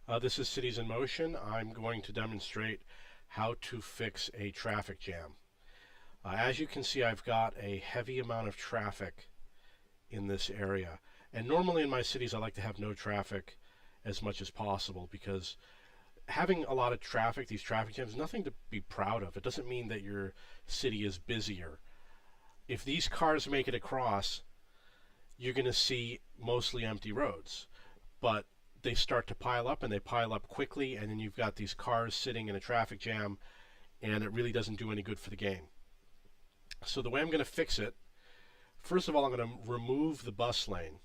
This is Cities in Motion. I'm going to demonstrate how to fix a traffic jam. As you can see, I've got a heavy amount of traffic in this area. And normally in my cities, I like to have no traffic as much as possible because having a lot of traffic, these traffic jams, is nothing to be proud of. It doesn't mean that your city is busier. If these cars make it across, you're going to see mostly empty roads. But they start to pile up, and they pile up quickly, and then you've got these cars sitting in a traffic jam, and it really doesn't do any good for the game. So the way I'm going to fix it, first of all, I'm going to remove the bus lane.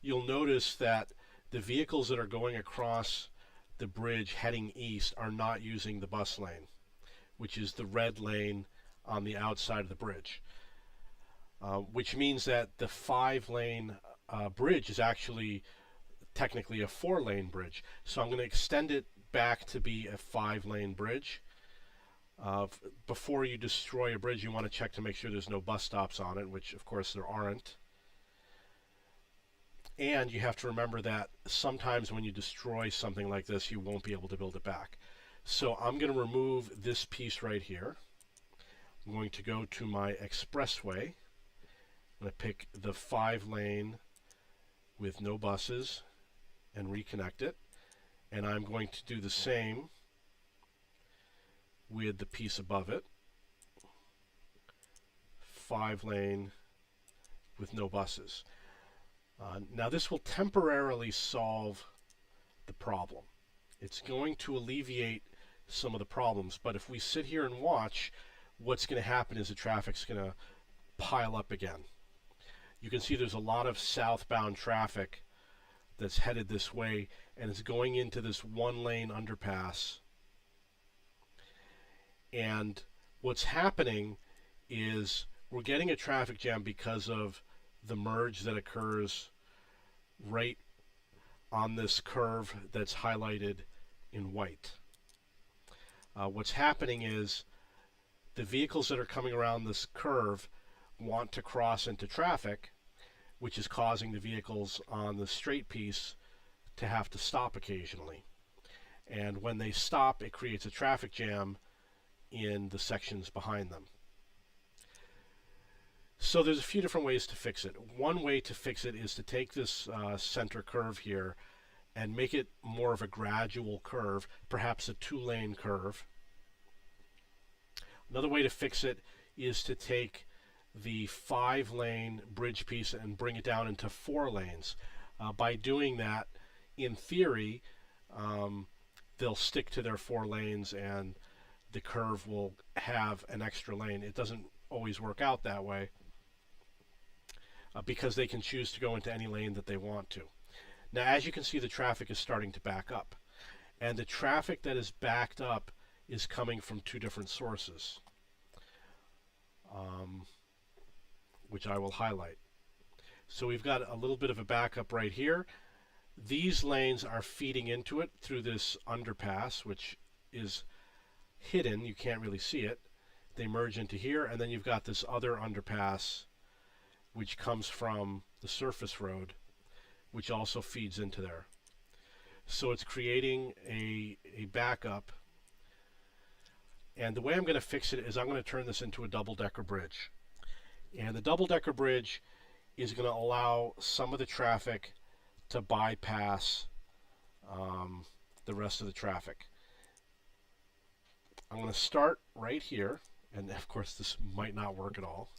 You'll notice that the vehicles that are going across the bridge heading east are not using the bus lane, which is the red lane on the outside of the bridge, which means that the 5-lane bridge is actually technically a 4-lane bridge. So I'm going to extend it back to be a 5-lane bridge. Before you destroy a bridge, you want to check to make sure there's no bus stops on it, which of course there aren't. And you have to remember that sometimes when you destroy something like this, you won't be able to build it back. So I'm going to remove this piece right here. I'm going to go to my expressway. I'm going to pick the 5-lane with no buses and reconnect it. And I'm going to do the same with the piece above it. 5-lane with no buses. Now this will temporarily solve the problem. It's going to alleviate some of the problems, but if we sit here and watch, what's going to happen is the traffic's going to pile up again. You can see there's a lot of southbound traffic that's headed this way, and it's going into this 1-lane underpass. And what's happening is we're getting a traffic jam because of the merge that occurs right on this curve that's highlighted in white. What's happening is the vehicles that are coming around this curve want to cross into traffic, which is causing the vehicles on the straight piece to have to stop occasionally. And when they stop, it creates a traffic jam in the sections behind them. So there's a few different ways to fix it. One way to fix it is to take this center curve here and make it more of a gradual curve, perhaps a 2-lane curve. Another way to fix it is to take the 5-lane bridge piece and bring it down into 4 lanes. By doing that, in theory, they'll stick to their 4 lanes and the curve will have an extra lane. It doesn't always work out that way because they can choose to go into any lane that they want to. Now, as you can see, the traffic is starting to back up, and the traffic that is backed up is coming from 2 different sources, which I will highlight. So we've got a little bit of a backup right here. These lanes are feeding into it through this underpass, which is hidden. You can't really see it. They merge into here, and then you've got this other underpass which comes from the surface road, which also feeds into there. So it's creating a backup. And the way I'm going to fix it is I'm going to turn this into a double-decker bridge. And the double-decker bridge is going to allow some of the traffic to bypass the rest of the traffic. I'm going to start right here, and of course this might not work at all.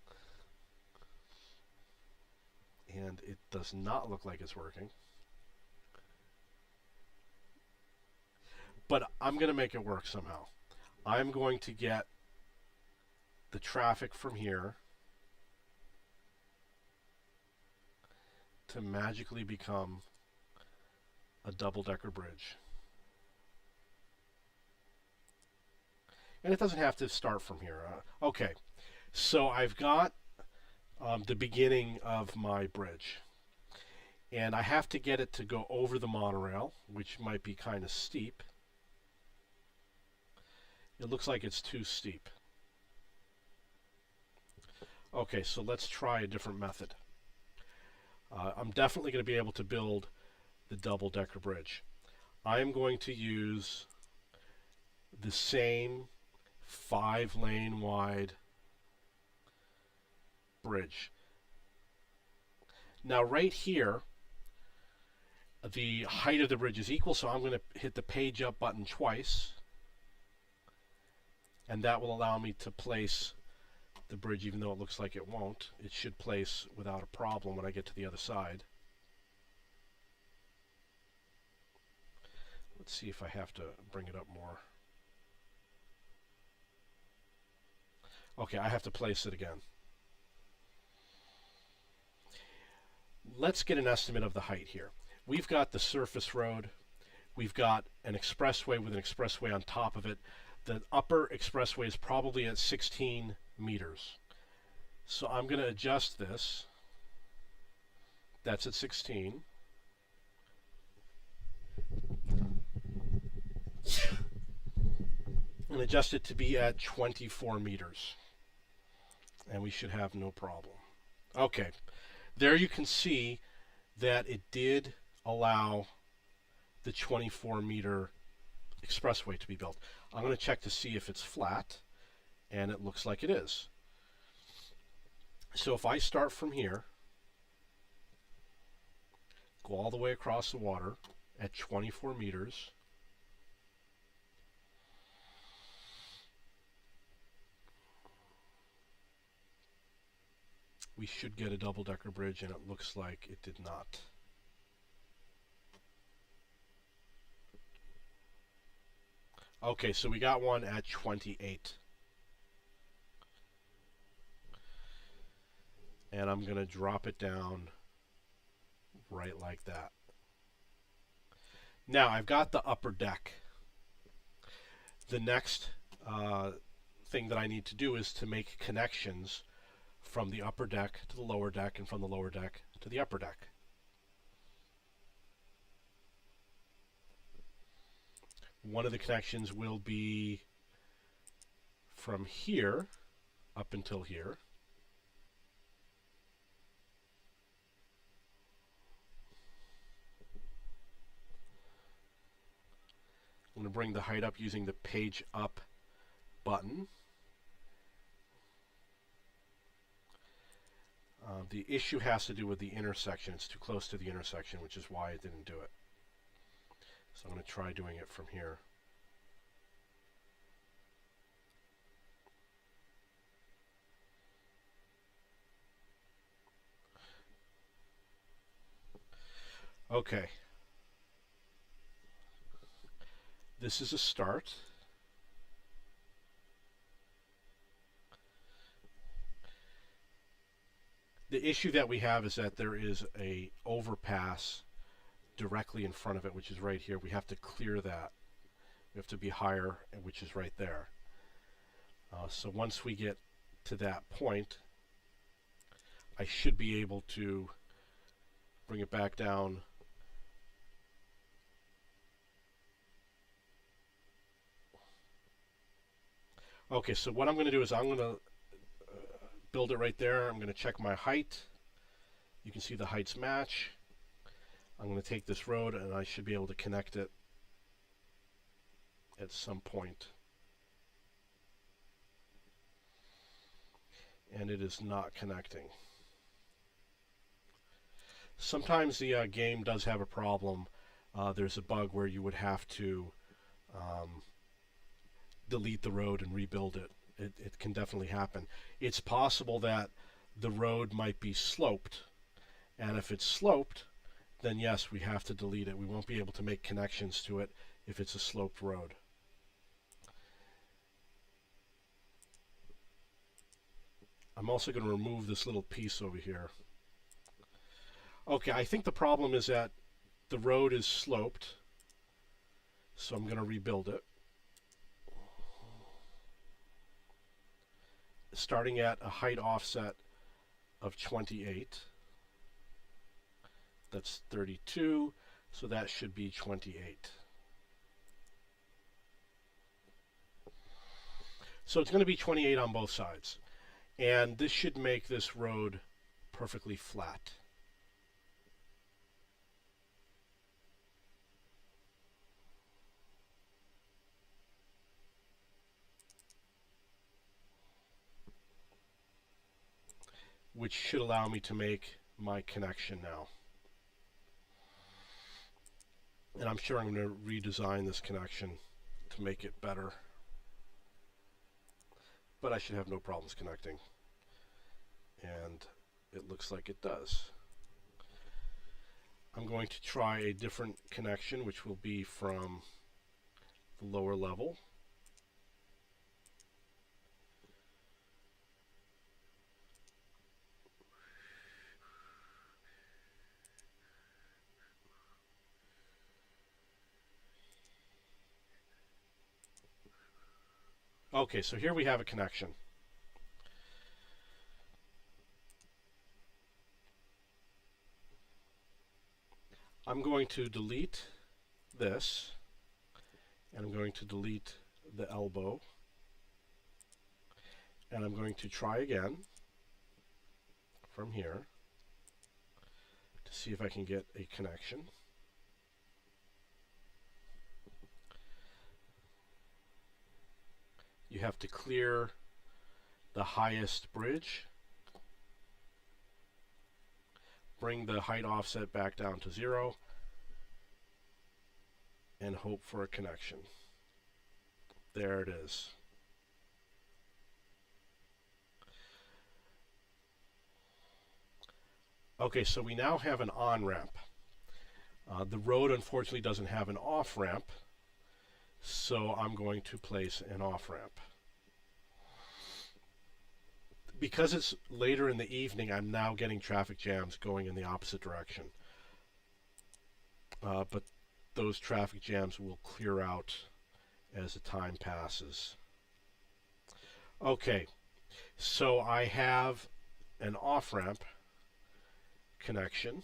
And it does not look like it's working. But I'm going to make it work somehow. I'm going to get the traffic from here to magically become a double-decker bridge. And it doesn't have to start from here. Okay, so I've got the beginning of my bridge. And I have to get it to go over the monorail, which might be kind of steep. It looks like it's too steep. Okay, so let's try a different method. I'm definitely going to be able to build the double-decker bridge. I'm going to use the same 5-lane wide bridge. Now right here, the height of the bridge is equal, so I'm going to hit the page up button twice, and that will allow me to place the bridge. Even though it looks like it won't, it should place without a problem when I get to the other side. Let's see if I have to bring it up more. Okay, I have to place it again. Let's get an estimate of the height here. We've got the surface road. We've got an expressway with an expressway on top of it. The upper expressway is probably at 16 meters. So I'm going to adjust this. That's at 16. And adjust it to be at 24 meters. And we should have no problem. Okay, there you can see that it did allow the 24-meter expressway to be built. I'm going to check to see if it's flat, and it looks like it is. So if I start from here, go all the way across the water at 24 meters, we should get a double-decker bridge, and it looks like it did not. Okay, so we got one at 28. And I'm going to drop it down right like that. Now I've got the upper deck. The next thing that I need to do is to make connections from the upper deck to the lower deck, and from the lower deck to the upper deck. One of the connections will be from here up until here. I'm going to bring the height up using the page up button. The issue has to do with the intersection. It's too close to the intersection, which is why it didn't do it. So I'm going to try doing it from here. Okay. This is a start. The issue that we have is that there is a overpass directly in front of it, which is right here. We have to clear that. We have to be higher, which is right there. So once we get to that point, I should be able to bring it back down. Okay, so what I'm going to do is I'm going to build it right there. I'm going to check my height. You can see the heights match. I'm going to take this road and I should be able to connect it at some point. And it is not connecting. Sometimes the game does have a problem. There's a bug where you would have to delete the road and rebuild it. It can definitely happen. It's possible that the road might be sloped, and if it's sloped, then yes, we have to delete it. We won't be able to make connections to it if it's a sloped road. I'm also going to remove this little piece over here. Okay, I think the problem is that the road is sloped, so I'm going to rebuild it. Starting at a height offset of 28. That's 32, so that should be 28. So it's going to be 28 on both sides. And this should make this road perfectly flat. which should allow me to make my connection now. And I'm sure I'm going to redesign this connection to make it better. But I should have no problems connecting. And it looks like it does. I'm going to try a different connection, which will be from the lower level. Okay, so here we have a connection. I'm going to delete this, and I'm going to delete the elbow, and I'm going to try again from here to see if I can get a connection. You have to clear the highest bridge, bring the height offset back down to 0, and hope for a connection. There it is. Okay, so we now have an on-ramp. The road unfortunately doesn't have an off-ramp, so I'm going to place an off-ramp. Because it's later in the evening, I'm now getting traffic jams going in the opposite direction. But those traffic jams will clear out as the time passes. Okay, so I have an off-ramp connection,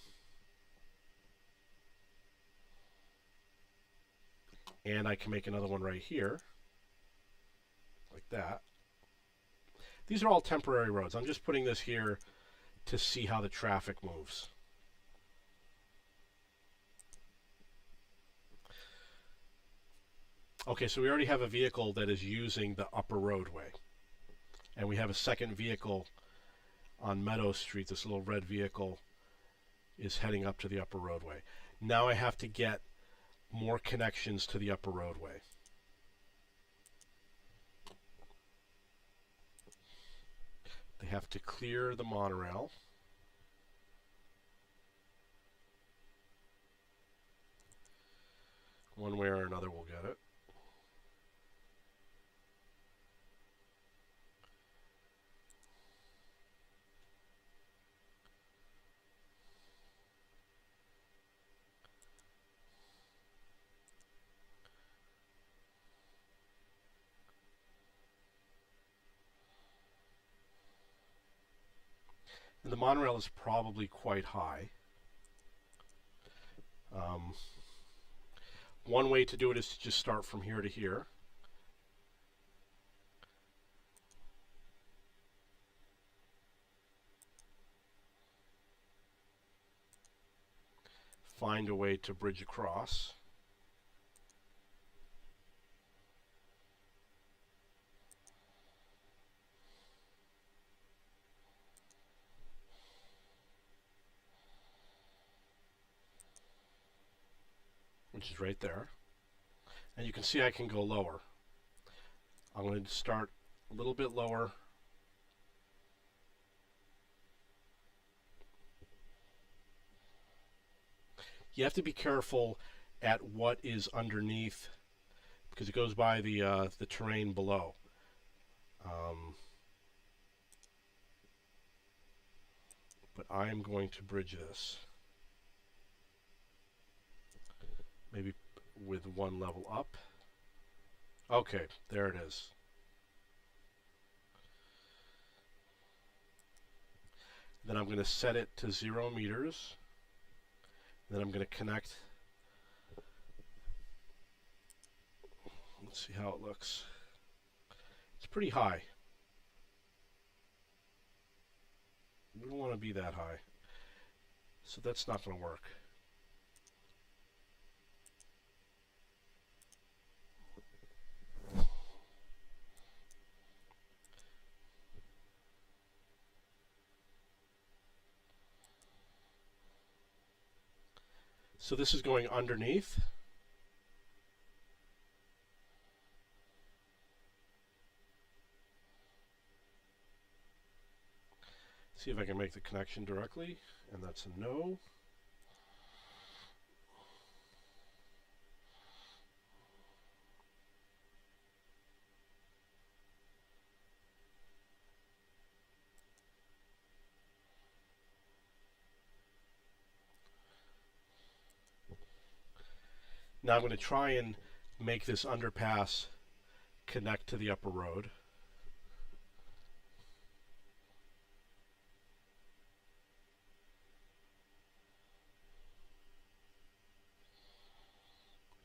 and I can make another one right here, like that. These are all temporary roads. I'm just putting this here to see how the traffic moves. Okay, so we already have a vehicle that is using the upper roadway, and we have a second vehicle on Meadow Street. This little red vehicle is heading up to the upper roadway. Now I have to get more connections to the upper roadway. They have to clear the monorail. One way or another we'll get it. And the monorail is probably quite high. One way to do it is to just start from here to here. Find a way to bridge across. Which is right there. And you can see I can go lower. I'm going to start a little bit lower. You have to be careful at what is underneath, because it goes by the terrain below. But I am going to bridge this. Maybe with one level up. Okay, there it is. Then I'm going to set it to 0 meters. Then I'm going to connect. Let's see how it looks. It's pretty high. We don't want to be that high. So that's not going to work. So this is going underneath. See if I can make the connection directly, and that's a no. Now I'm going to try and make this underpass connect to the upper road.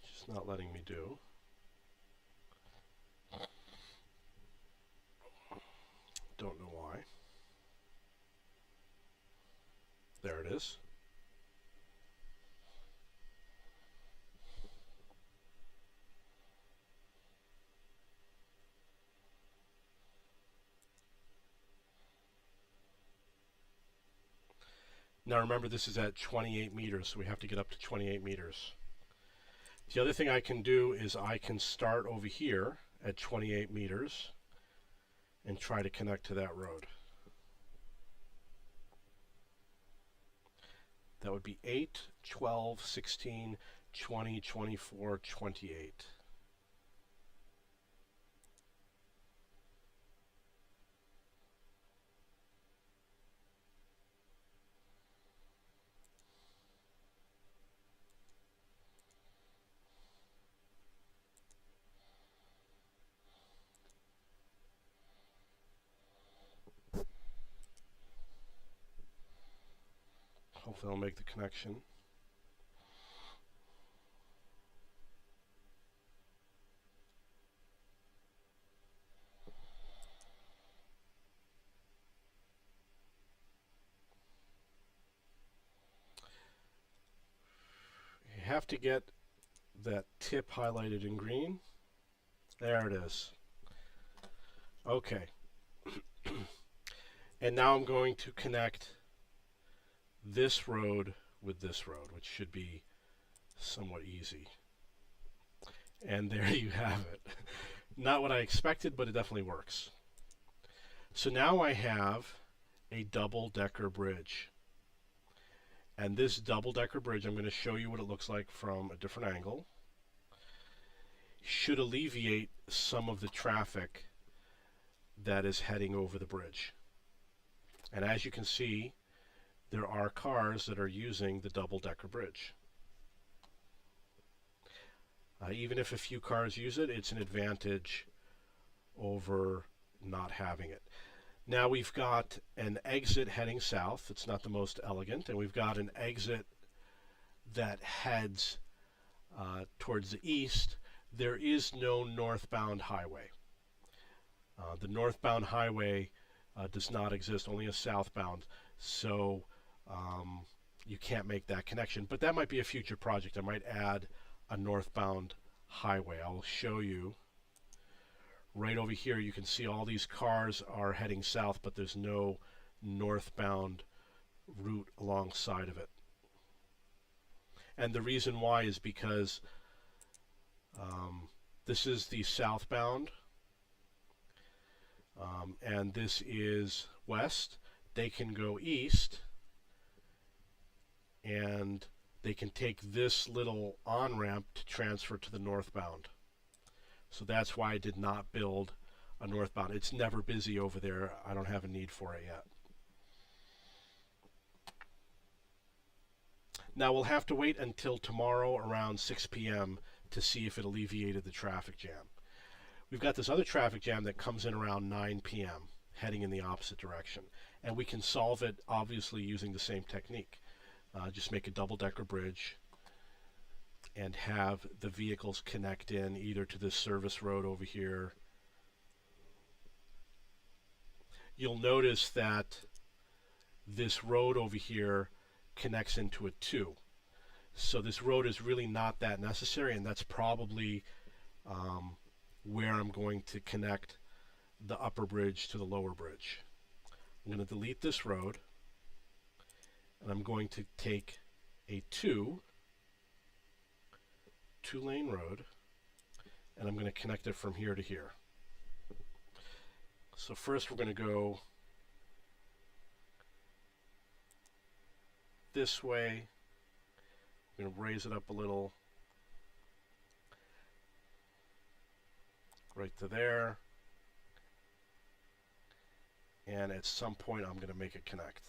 It's just not letting me do. Don't know why. There it is. Now remember, this is at 28 meters, so we have to get up to 28 meters. The other thing I can do is I can start over here at 28 meters and try to connect to that road. That would be 8, 12, 16, 20, 24, 28. Hopefully I'll make the connection. You have to get that tip highlighted in green. There it is. Okay. And now I'm going to connect this road with this road, which should be somewhat easy. And there you have it. Not what I expected, but it definitely works. So now I have a double-decker bridge. And this double-decker bridge, I'm going to show you what it looks like from a different angle, should alleviate some of the traffic that is heading over the bridge. And as you can see, there are cars that are using the double-decker bridge. Even if a few cars use it, it's an advantage over not having it. Now we've got an exit heading south. It's not the most elegant. And we've got an exit that heads towards the east. There is no northbound highway. The northbound highway does not exist, only a southbound. So you can't make that connection. But that might be a future project. I might add a northbound highway. I'll show you. Right over here, you can see all these cars are heading south, but there's no northbound route alongside of it. And the reason why is because this is the southbound, and this is west. They can go east, and they can take this little on-ramp to transfer to the northbound. So that's why I did not build a northbound. It's never busy over there. I don't have a need for it yet. Now we'll have to wait until tomorrow around 6 p.m. to see if it alleviated the traffic jam. We've got this other traffic jam that comes in around 9 p.m. heading in the opposite direction. And we can solve it obviously using the same technique. Just make a double-decker bridge and have the vehicles connect in either to this service road over here. You'll notice that this road over here connects into a 2. So this road is really not that necessary, and that's probably where I'm going to connect the upper bridge to the lower bridge. I'm going to delete this road, and I'm going to take a 2 2-lane road, and I'm going to connect it from here to here. So first we're going to go this way. I'm going to raise it up a little, right to there, and at some point I'm going to make it connect.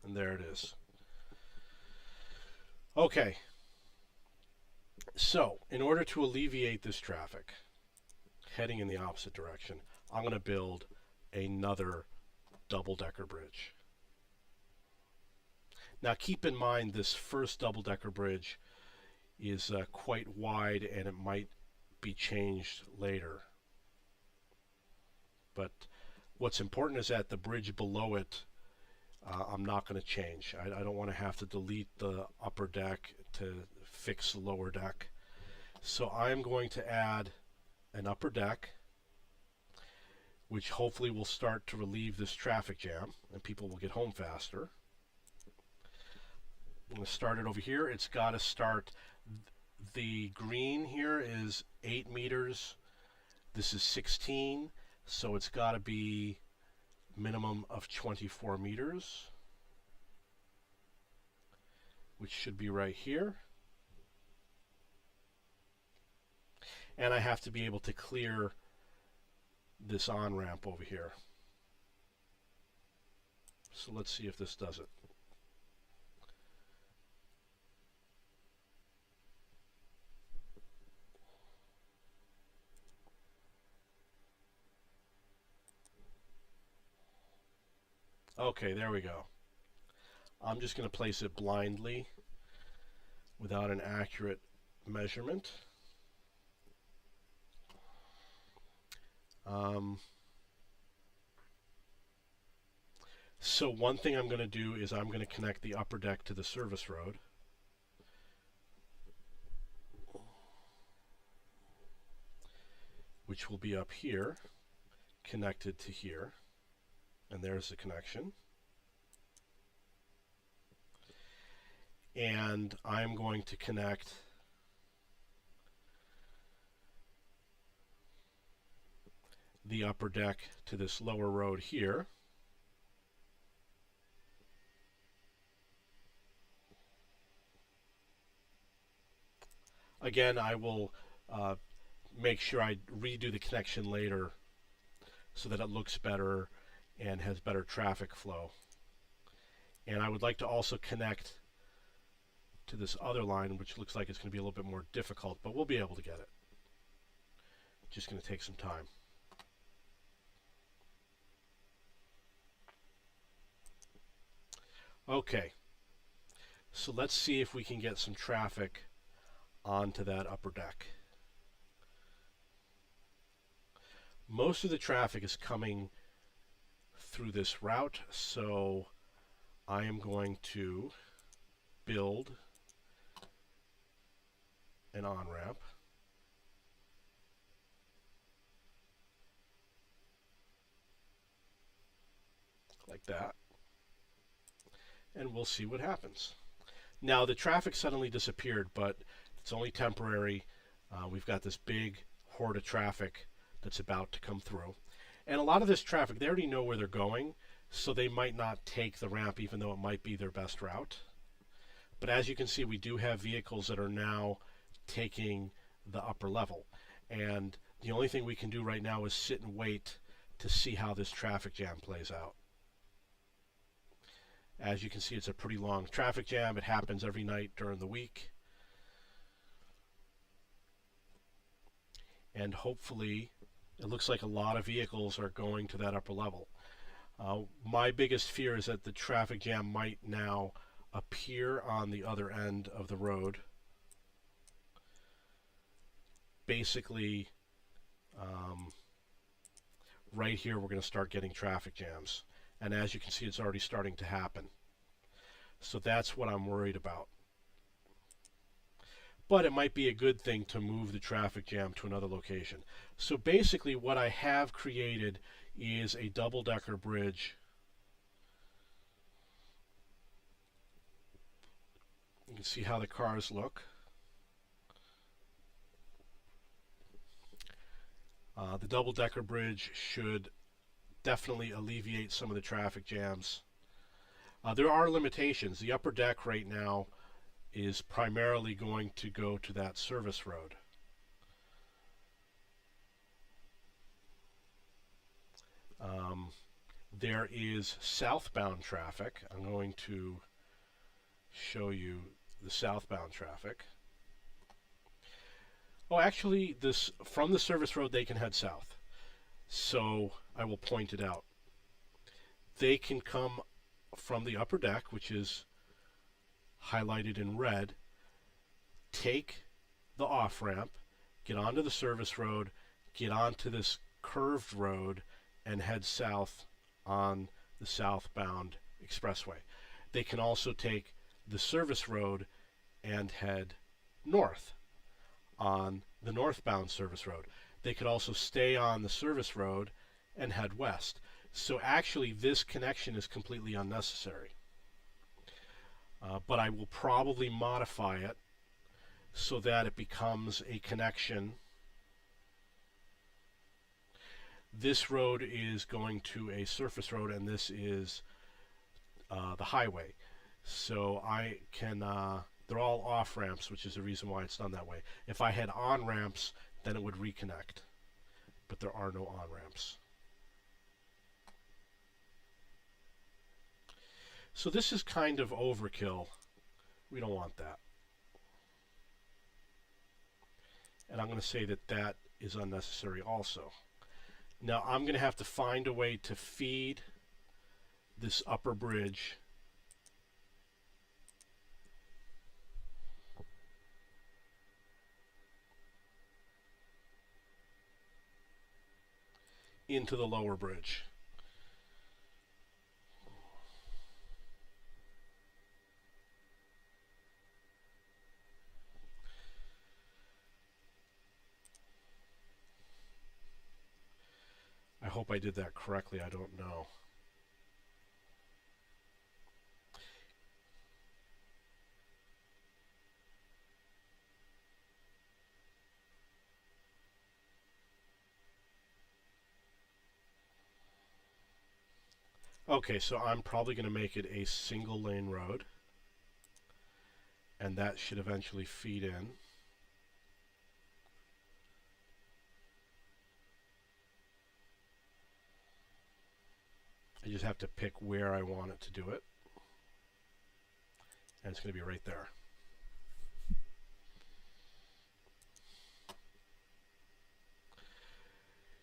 And there it is. Okay, so in order to alleviate this traffic heading in the opposite direction, I'm going to build another double-decker bridge. Now keep in mind this first double-decker bridge is quite wide, and it might be changed later. But what's important is that the bridge below it, I'm not going to change. I don't want to have to delete the upper deck to fix the lower deck. So I'm going to add an upper deck, which hopefully will start to relieve this traffic jam and people will get home faster. I'm going to start it over here. It's got to start, the green here is 8 meters. This is 16, so it's got to be minimum of 24 meters, which should be right here. And I have to be able to clear this on-ramp over here. So let's see if this does it. Okay, there we go. I'm just going to place it blindly without an accurate measurement. So one thing I'm going to do is I'm going to connect the upper deck to the service road. Which will be up here, connected to here. And there's the connection. And I'm going to connect the upper deck to this lower road here. Again, I will make sure I redo the connection later so that it looks better and has better traffic flow. And I would like to also connect to this other line, which looks like it's going to be a little bit more difficult, but we'll be able to get it. Just going to take some time. Okay, so let's see if we can get some traffic onto that upper deck. Most of the traffic is coming through this route, so I am going to build an on-ramp. Like that. And we'll see what happens. Now the traffic suddenly disappeared, but it's only temporary. We've got this big horde of traffic that's about to come through. And a lot of this traffic, they already know where they're going, so they might not take the ramp even though it might be their best route. But as you can see, we do have vehicles that are now taking the upper level. And the only thing we can do right now is sit and wait to see how this traffic jam plays out. As you can see, it's a pretty long traffic jam. It happens every night during the week. And hopefully, it looks like a lot of vehicles are going to that upper level. My biggest fear is that the traffic jam might now appear on the other end of the road. Basically, right here, we're going to start getting traffic jams. And as you can see, it's already starting to happen. So that's what I'm worried about. but it might be a good thing to move the traffic jam to another location. So basically what I have created is a double-decker bridge. You can see how the cars look. The double-decker bridge should definitely alleviate some of the traffic jams. There are limitations. The upper deck right now is primarily going to go to that service road. There is southbound traffic. I'm going to show you the southbound traffic. Oh, actually, from the service road they can head south. So I will point it out. They can come from the upper deck, which is highlighted in red, take the off-ramp, get onto the service road, get onto this curved road, and head south on the southbound expressway. They can also take the service road and head north on the northbound service road. They could also stay on the service road and head west. So actually this connection is completely unnecessary. But I will probably modify it so that it becomes a connection. This road is going to a surface road, and this is the highway. So I can, they're all off ramps, which is the reason why it's done that way. If I had on ramps, then it would reconnect. But there are no on ramps. So this is kind of overkill. We don't want that. And I'm going to say that that is unnecessary also. Now I'm going to have to find a way to feed this upper bridge into the lower bridge. I hope I did that correctly. I don't know. Okay, so I'm probably going to make it a single lane road, and that should eventually feed in. I just have to pick where I want it to do it, and it's going to be right there.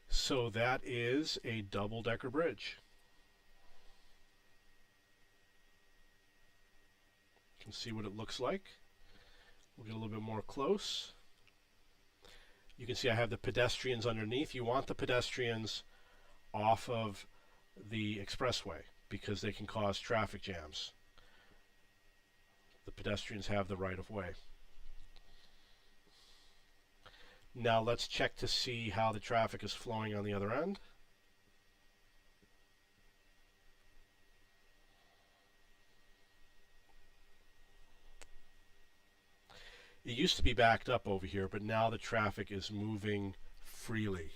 So that is a double-decker bridge. You can see what it looks like. We'll get a little bit more close. You can see I have the pedestrians underneath. You want the pedestrians off of the expressway because they can cause traffic jams. The pedestrians have the right of way. Now let's check to see how the traffic is flowing on the other end. It used to be backed up over here, but now the traffic is moving freely.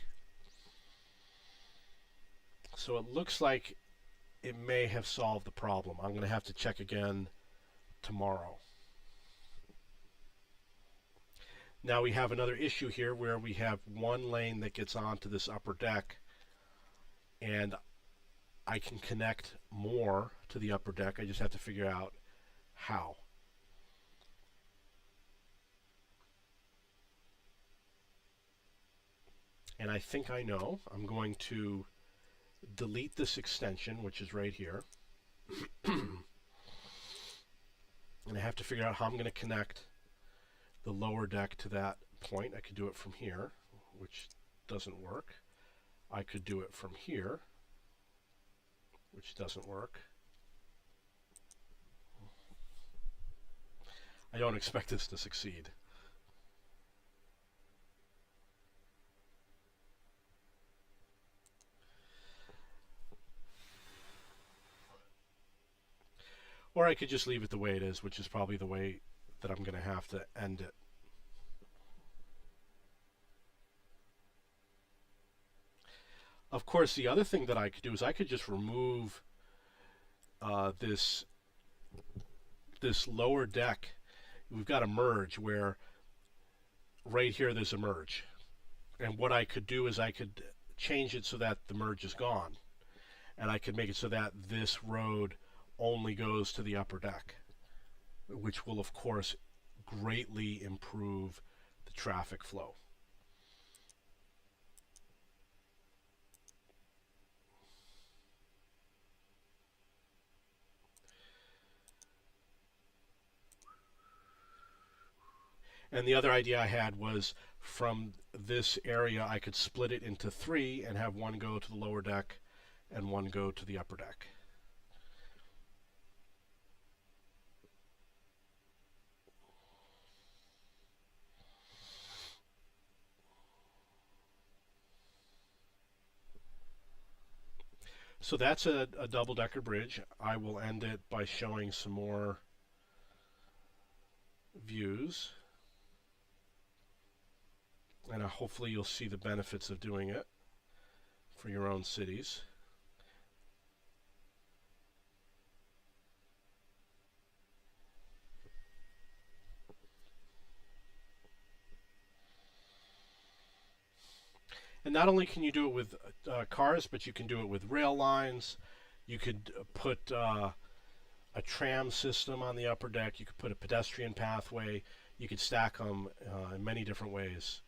So it looks like it may have solved the problem. I'm going to have to check again tomorrow. Now we have another issue here where we have one lane that gets onto this upper deck, and I can connect more to the upper deck. I just have to figure out how. And I think I know. I'm going to delete this extension, which is right here. And I have to figure out how I'm going to connect the lower deck to that point. I could do it from here, which doesn't work. I could do it from here, which doesn't work. I don't expect this to succeed. Or I could just leave it the way it is, which is probably the way that I'm going to have to end it. Of course, the other thing that I could do is I could just remove this lower deck. We've got a merge where right here there's a merge. And what I could do is I could change it so that the merge is gone. And I could make it so that this road only goes to the upper deck, which will of course greatly improve the traffic flow. And the other idea I had was from this area I could split it into 3 and have one go to the lower deck and one go to the upper deck. So that's a double-decker bridge. I will end it by showing some more views. And hopefully you'll see the benefits of doing it for your own cities. And not only can you do it with cars, but you can do it with rail lines. You could put a tram system on the upper deck. You could put a pedestrian pathway. You could stack them in many different ways.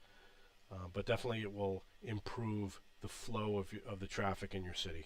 But definitely it will improve the flow of the traffic in your city.